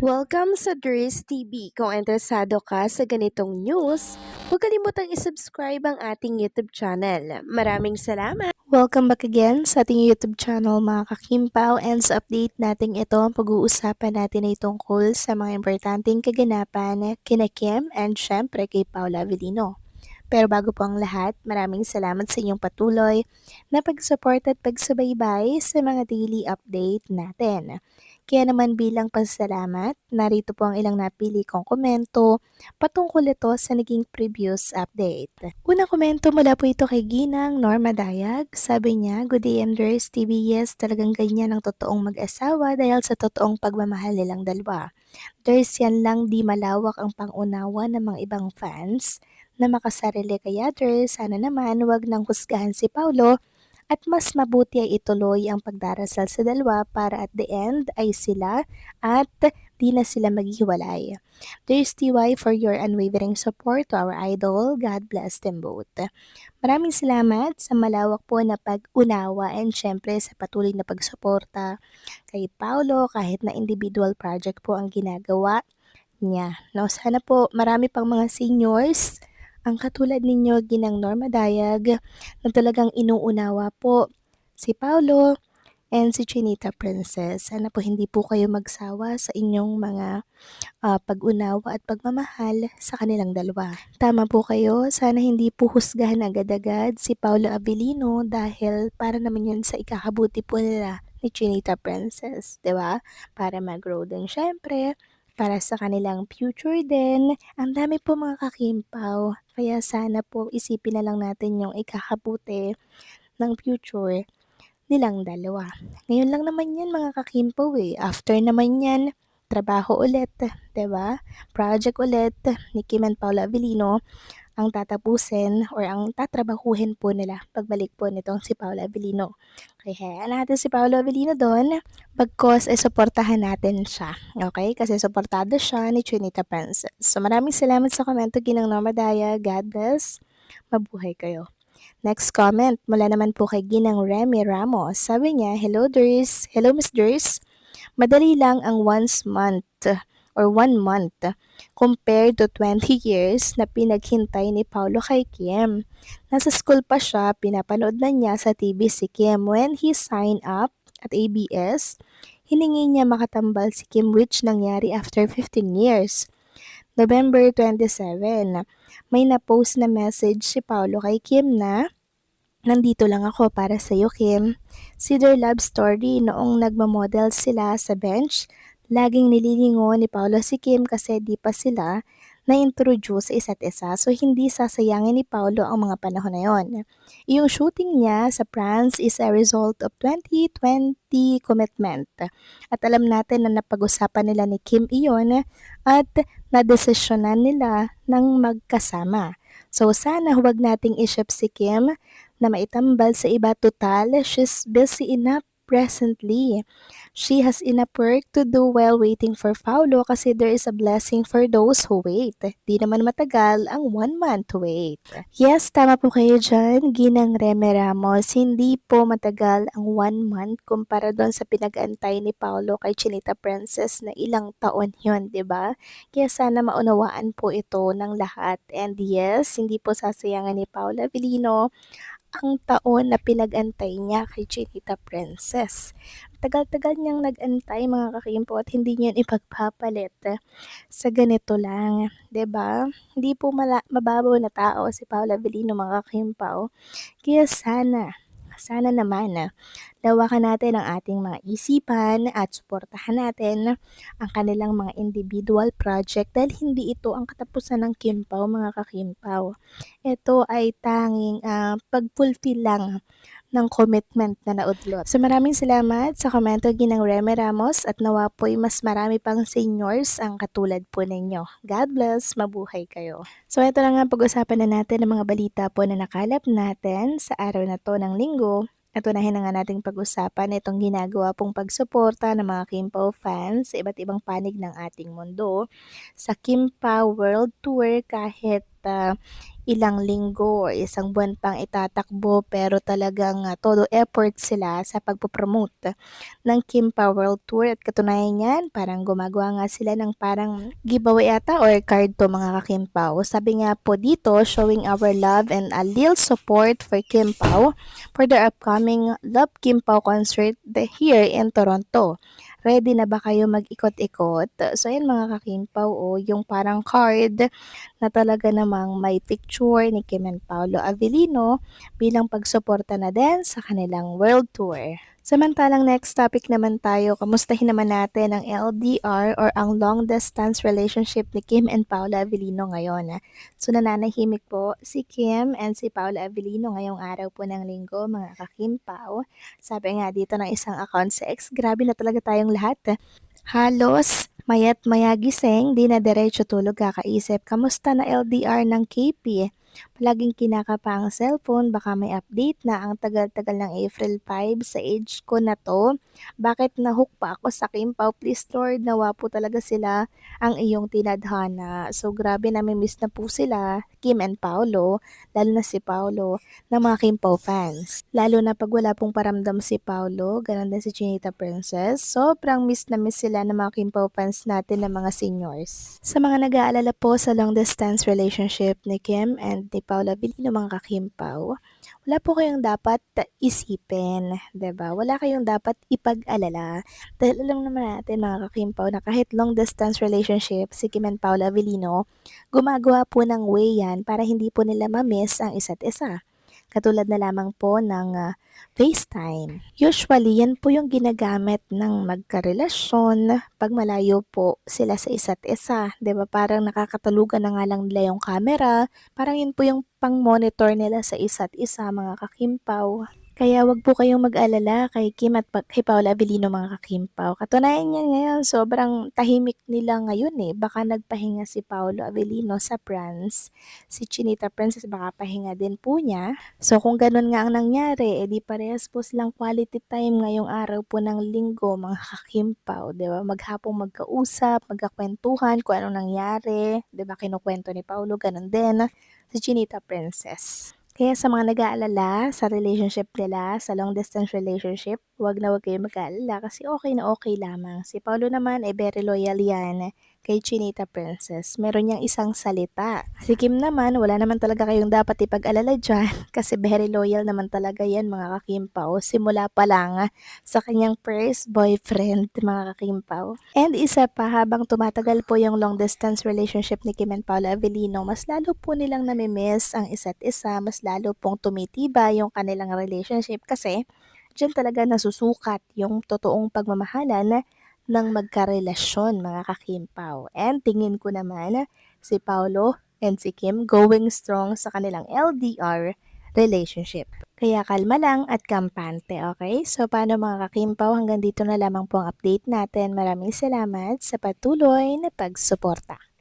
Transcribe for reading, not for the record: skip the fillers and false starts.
Welcome sa Dries TV. Kung interesado ka sa ganitong news, huwag kalimutang isubscribe ang ating YouTube channel. Maraming salamat! Welcome back again sa ating YouTube channel mga kakimpaw, and sa update natin ito, pag-uusapan natin ay tungkol sa mga importanteng kaganapan kina Kim and syempre kay Paula Avellino. Pero bago po ang lahat, maraming salamat sa inyong patuloy na pag-support at pagsubaybay sa mga daily update natin. Kaya naman bilang pasalamat, narito po ang ilang napili kong komento patungkol ito sa naging previous update. Unang komento mula po ito kay Ginang Norma Dayag. Sabi niya, "Good day, Andres TV. Yes, talagang ganyan ang totoong mag-asawa dahil sa totoong pagmamahal nilang dalawa. There's yan lang di malawak ang pangunawa ng mga ibang fans na makasarili kaya sana naman wag nang husgahan si Paulo at mas mabuti ay ituloy ang pagdarasal sa dalawa para at the end ay sila at di na sila maghiwalay. There's TY for your unwavering support to our idol. God bless them both." Maraming salamat sa malawak po na pag-unawa and syempre sa patuloy na pagsuporta kay Paulo kahit na individual project po ang ginagawa niya. No, sana po marami pang mga seniors ang katulad ninyo, Ginang Norma Dayag, na talagang inuunawa po si Paulo and si Chinita Princess. Sana po hindi po kayo magsawa sa inyong mga pag-unawa at pagmamahal sa kanilang dalawa. Tama po kayo, sana hindi po husgahan agad-agad si Paulo Avellino dahil para naman yun sa ikakabuti po nila ni Chinita Princess, 'di ba? Para mag-grow din syempre, para sa kanilang future din. Ang dami po mga kakimpaw, kaya sana po isipin na lang natin yung ikakabuti ng future nilang dalawa. Ngayon lang naman yan mga kakimpaw eh. After naman yan, trabaho ulit, 'di ba? Project ulit ni Kim and Paula Avellino ang tatapusin or ang tatrabahuhin po nila pagbalik po nitong si Paula Avellino. Kaya hayaan natin si Paula Avellino doon, bagkos ay suportahan natin siya. Okay? Kasi suportado siya ni Trinita Princess. So maraming salamat sa komento, Ginang Norma Daya. God bless. Mabuhay kayo. Next comment mula naman po kay Ginang Remy Ramos. Sabi niya, "Hello Durs. Hello Miss Durs. Madali lang ang one month compared to 20 years na pinaghintay ni Paulo kay Kim. Nasa school pa siya, pinapanood na niya sa TV si Kim. When he signed up at ABS, hiningi niya makatambal si Kim which nangyari after 15 years. November 27, may na-post na message si Paulo kay Kim na, "Nandito lang ako para sa'yo, Kim." Si their love story noong nagmamodel sila sa bench, laging nililingon ni Paulo si Kim kasi di pa sila na-introduce sa isa't isa. So, hindi sasayangin ni Paulo ang mga panahon na yon. Yung shooting niya sa France is a result of 2020 commitment. At alam natin na napag-usapan nila ni Kim iyon at nadesisyonan nila ng magkasama. So, sana huwag nating i-ship si Kim na maitambal sa iba. Total, she's busy enough presently. She has enough work to do while waiting for Paulo kasi there is a blessing for those who wait. Di naman matagal ang 1 month wait. Yes, tama po kayo dyan, Ginang Reme Ramos. Hindi po matagal ang 1 month kumpara doon sa pinag-antay ni Paulo kay Chinita Princess na ilang taon yon, di ba? Kaya sana maunawaan po ito ng lahat. And yes, hindi po sasayangan ni Paula Avellino ang taon na pinag-antay niya kay Chinita Princess. Tagal-tagal niyang nag-antay mga kakimpo at hindi niya ipagpapalit sa ganito lang, 'di ba? Hindi po mababaw na tao si Paula Avellino mga kakimpaw. Kaya sana naman lawakan natin ang ating mga isipan at suportahan natin ang kanilang mga individual project dahil hindi ito ang katapusan ng Kimpaw mga kakimpaw. Ito ay tanging pag-fulfill lang ng commitment na naudlot. So maraming salamat sa komento, Ginang Reme Ramos, at nawa po'y mas marami pang seniors ang katulad po ninyo. God bless, mabuhay kayo. So ito na nga, pag-usapan na natin ang mga balita po na nakalap natin sa araw na to ng linggo. At unahin na nga nating pag-usapan itong ginagawa pong pagsuporta ng mga Kimpaw fans sa iba't ibang panig ng ating mundo sa Kimpaw World Tour kahit ilang linggo or isang buwan pang itatakbo pero talagang todo effort sila sa pagpopromote ng Kim Pao World Tour at katunayan niyan parang gumagawa nga sila ng parang giveaway ata or card to mga ka-Kim Pao. Sabi nga po dito, showing our love and a little support for Kim Pao for their upcoming Love Kim Pao concert here in Toronto. Ready na ba kayo mag-ikot-ikot? So ayan mga ka-Kim Pao, yung parang card na talaga namang may picture ni Kim and Paolo Avellino bilang pagsuporta na din sa kanilang world tour. Samantalang next topic naman tayo, kamustahin naman natin ang LDR or ang long distance relationship ni Kim and Paolo Avellino ngayon. So nananahimik po si Kim and si Paolo Avellino ngayong araw po ng linggo mga ka-Kim Pao. Sabi nga dito ng isang account sa X, grabe na talaga tayong lahat. Halos mayat maya gising, di na diretso tulog kakaisip, kamusta na LDR ng KP? Palaging kinakapa ang cellphone, baka may update na ang tagal-tagal ng April 5 sa age ko na to. Bakit nahook pa ako sa Kim Pao? Please Lord, nawa po talaga sila ang iyong tinadhana. So grabe miss na po sila, Kim and Paolo, lalo na si Paolo, ng mga Kim Pao fans. Lalo na pag wala pong paramdam si Paolo, ganun din si Chinita Princess, sobrang miss na miss sila ng mga Kim Pao fans natin ng mga seniors. Sa mga nag-aalala po sa long distance relationship ni Kim and ni Paolo Avellino mga ka-Kim Pao, wala po kayong dapat isipin, 'di ba? Wala kayong dapat ipag-alala. Dahil alam naman natin mga ka-Kim Pao na kahit long distance relationship si Kim and Paolo Avellino, gumagawa po ng way yan para hindi po nila ma-miss ang isa't isa. Katulad na lamang po ng FaceTime. Usually, yan po yung ginagamit ng magkarelasyon pag malayo po sila sa isa't isa. 'Di ba? Parang nakakatalugan na nga lang nila yung camera. Parang yun po yung pang-monitor nila sa isa't isa, mga kakimpaw. Kaya wag po kayong mag-alala kay Kim at kay Paula Avellino mga kakimpaw. Katunayan niyan ngayon, sobrang tahimik nila ngayon eh. Baka nagpahinga si Paolo Avellino sa France. Si Chinita Princess baka pahinga din po niya. So kung ganun nga ang nangyari, edi parehas po silang quality time ngayong araw po ng linggo mga kakimpaw, 'di ba? Maghapong magkausap, magkakwentuhan kung anong nangyari, 'di ba? Kinukwento ni Paulo ganun din si Chinita Princess. Kaya sa mga nag-aalala sa relationship nila, sa long distance relationship, wag na wag kayong mag-aalala kasi okay na okay lamang. Si Paulo naman ay very loyal yan kay Chinita Princess. Meron niyang isang salita. Si Kim naman, wala naman talaga kayong dapat ipag-alala dyan kasi very loyal naman talaga yan mga kakimpaw. Simula pa lang sa kanyang first boyfriend mga kakimpaw. And isa pa, habang tumatagal po yung long distance relationship ni Kim and Paolo Avellino, mas lalo po nilang namimiss ang isa't isa, mas lalo pong tumitiba yung kanilang relationship kasi diyan talaga nasusukat yung totoong pagmamahalan ng magkarelasyon mga kakimpaw. And tingin ko naman si Paulo and si Kim going strong sa kanilang LDR relationship. Kaya kalma lang at kampante, okay? So paano mga kakimpaw, hanggang dito na lamang po ang update natin. Maraming salamat sa patuloy na pagsuporta.